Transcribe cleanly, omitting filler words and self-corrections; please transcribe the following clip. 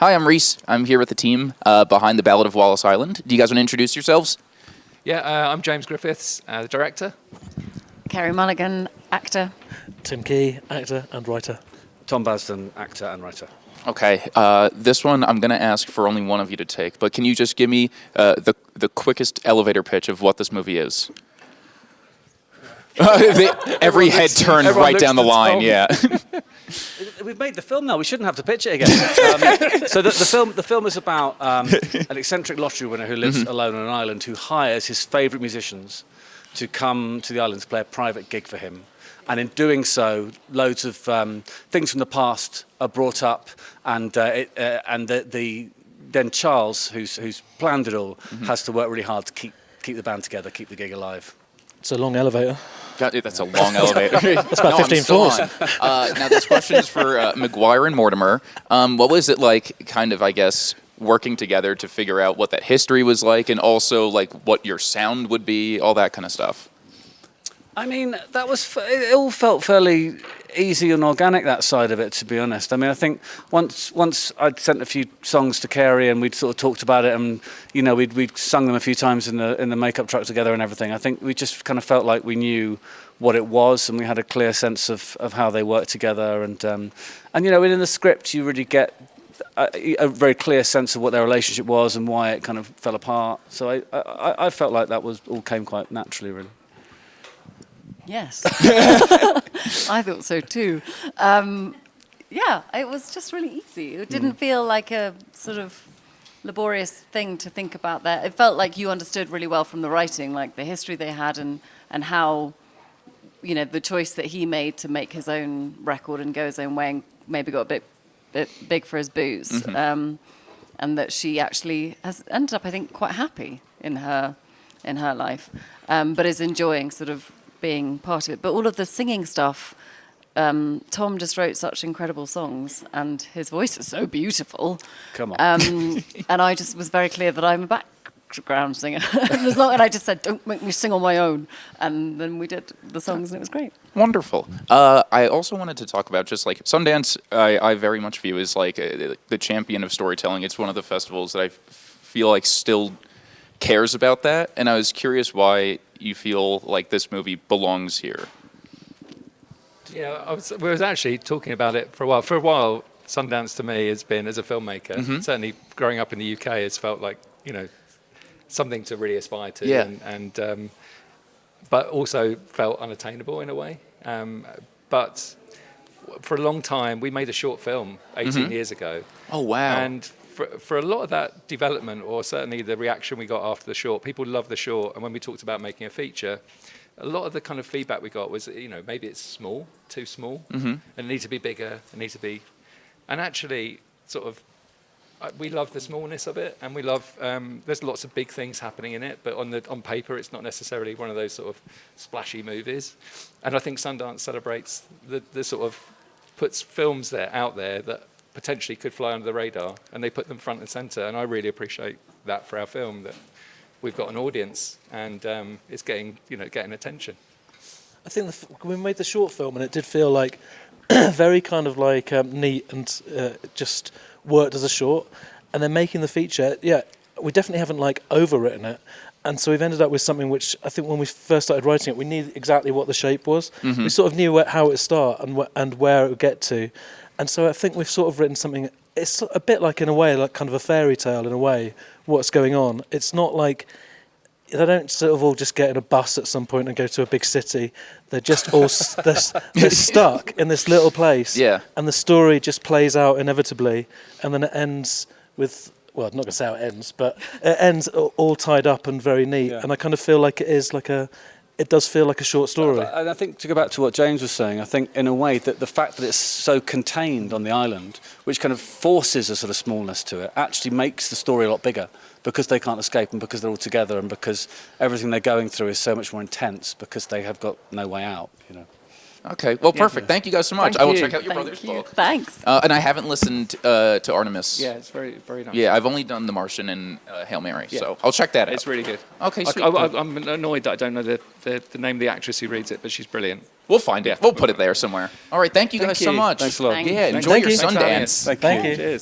Hi, I'm Reece. I'm here with the team behind the Ballad of Wallis Island. Do you guys want to introduce yourselves? Yeah, I'm James Griffiths, the director. Carey Mulligan, actor. Tim Key, actor and writer. Tom Basden, actor and writer. Okay, this one I'm going to ask for only one of you to take, but can you just give me the quickest elevator pitch of what this movie is? Every head turned right down the line, Tom. yeah. We've made the film now. We shouldn't have to pitch it again. So the film is about an eccentric lottery winner who lives alone on an island, who hires his favourite musicians to come to the island to play a private gig for him. And in doing so, loads of things from the past are brought up, and then Charles, who's planned it all, has to work really hard to keep the band together, keep the gig alive. It's a long elevator. That's a long elevator. It's about 15 floors. Now, this question is for McGuire and Mortimer. What was it like, kind of, I guess, working together to figure out what that history was like, and also like what your sound would be, all that kind of stuff? I mean, it all felt fairly easy and organic, that side of it, to be honest. I mean, I think once I'd sent a few songs to Carey and we'd sort of talked about it, and we'd sung them a few times in the makeup truck together and everything. I think we just kind of felt like we knew what it was, and we had a clear sense of how they worked together, and within the script you really get a very clear sense of what their relationship was and why it kind of fell apart. So I felt like that all came quite naturally, really. Yes. I thought so too. It was just really easy. It didn't feel like a sort of laborious thing to think about there. It felt like you understood really well from the writing, like the history they had and how, the choice that he made to make his own record and go his own way and maybe got a bit big for his boots. And that she actually has ended up, I think, quite happy in her life, but is enjoying sort of being part of it. But all of the singing stuff, Tom just wrote such incredible songs, and his voice is so beautiful. Come on. And I just was very clear that I'm a background singer. And I just said, don't make me sing on my own. And then we did the songs, and it was great. Wonderful. I also wanted to talk about just like Sundance. I very much view as like the champion of storytelling. It's one of the festivals that I feel like still cares about that, and I was curious why you feel like this movie belongs here. Yeah, we was actually talking about it for a while. For a while, Sundance to me has been, as a filmmaker, certainly growing up in the UK, has felt like something to really aspire to, and but also felt unattainable in a way. But for a long time, we made a short film 18 years ago. Oh wow! And for a lot of that development, or certainly the reaction we got after the short, people loved the short. And when we talked about making a feature, a lot of the kind of feedback we got was, maybe it's small, too small, and it needs to be bigger, and actually, sort of, we love the smallness of it, and we love, there's lots of big things happening in it, but on paper, it's not necessarily one of those sort of splashy movies. And I think Sundance celebrates the sort of, puts films out there that potentially could fly under the radar, and they put them front and centre, and I really appreciate that for our film, that we've got an audience and it's getting attention. I think we made the short film, and it did feel like very kind of like neat and just worked as a short. And then making the feature, we definitely haven't like overwritten it. And so we've ended up with something which I think when we first started writing it, we knew exactly what the shape was. We sort of knew how it would start and where it would get to. And so I think we've sort of written something, it's a bit like, in a way, like kind of a fairy tale in a way, what's going on. It's not like, they don't sort of all just get in a bus at some point and go to a big city. They're just all, they're stuck in this little place. Yeah. And the story just plays out inevitably. And then it ends with, well, I'm not going to say how it ends, but it ends all tied up and very neat. Yeah. And I kind of feel like it does feel like a short story. And I think, to go back to what James was saying, I think in a way that the fact that it's so contained on the island, which kind of forces a sort of smallness to it, actually makes the story a lot bigger, because they can't escape and because they're all together and because everything they're going through is so much more intense because they have got no way out, Okay, well, perfect. Thank you guys so much. I will check out your brother's book. Thanks. And I haven't listened to Artemis. Yeah, it's very, very nice. Yeah, I've only done The Martian and Hail Mary, so I'll check that out. It's really good. Okay, sweet. I'm annoyed that I don't know the name of the actress who reads it, but she's brilliant. We'll find it. We'll put it there somewhere. All right, thank you guys so much. Thanks a lot. Thank you. Yeah, enjoy your Thank you. Sundance. Thank you. Cheers.